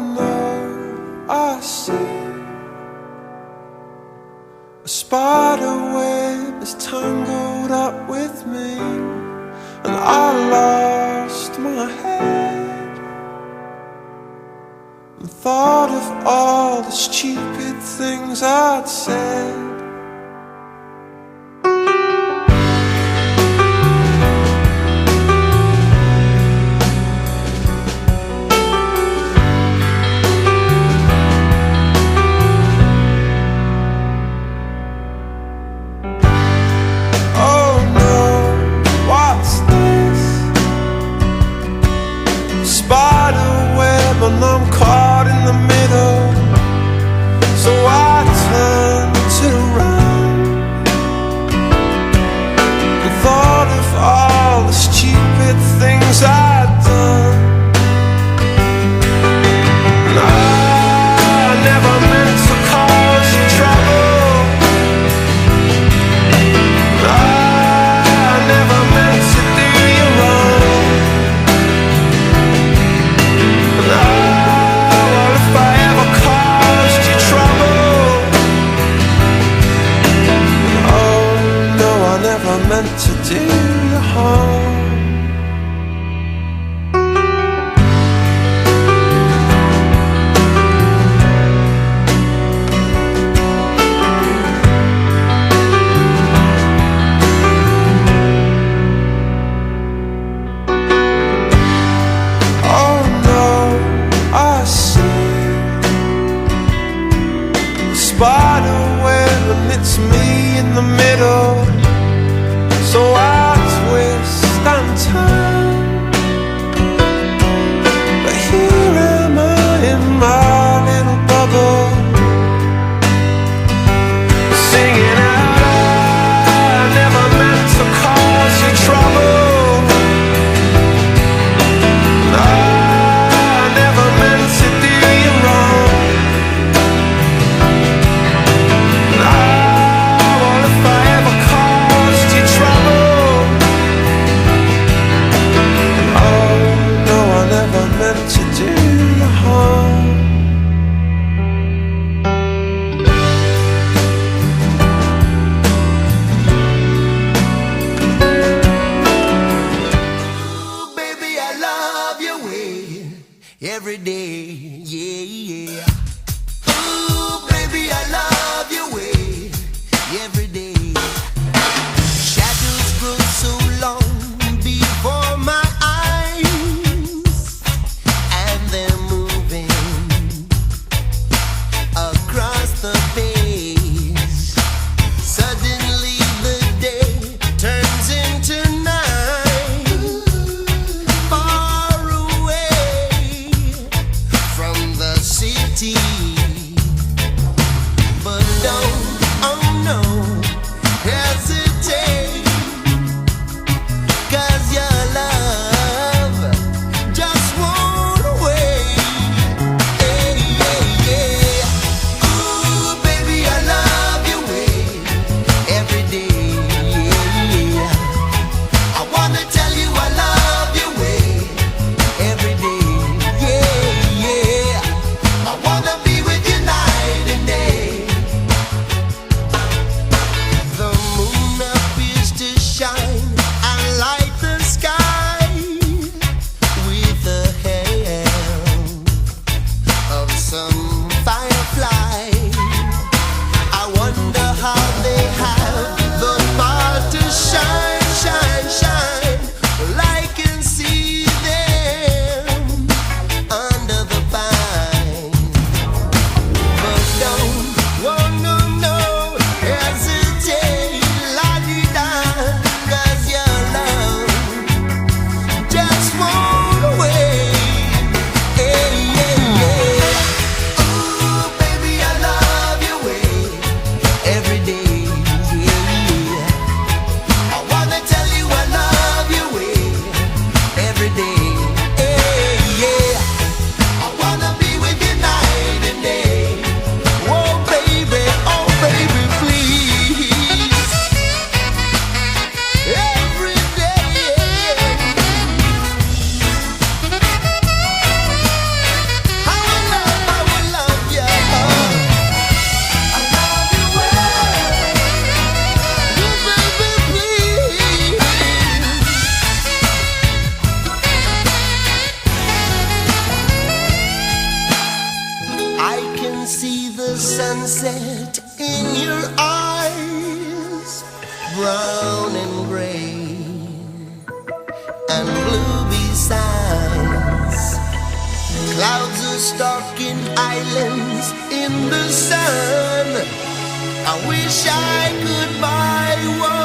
no, I see a spider web is tangled up with me, and I lost my head and thought of all the stupid things I'd said. And I'm caught in the middle, so I turned to run and thought of all the stupid things I'd done. And I never meant to cause you trouble, and I never meant to do you wrong. Meant to do you harm. Oh no, I see a spider web and it's me in the middle. So I twist and turn, but here am I in my little bubble, singing out, I never meant to cause you trouble, I never meant to do you wrong. Well, if I ever caused you trouble, never meant to do you harm. Ooh, baby, I love your way every day, yeah, yeah. Ooh, baby, I love your way every day. Shadows grow so long before my the face. Suddenly the day turns into night. Far away from the city, but don't, oh no, hesitate, 'cause your love just won't wait. Hey, yeah, yeah. I wanna be with can see the sunset in your eyes, brown and gray and blue besides. Clouds are stalking islands in the sun. I wish I could buy one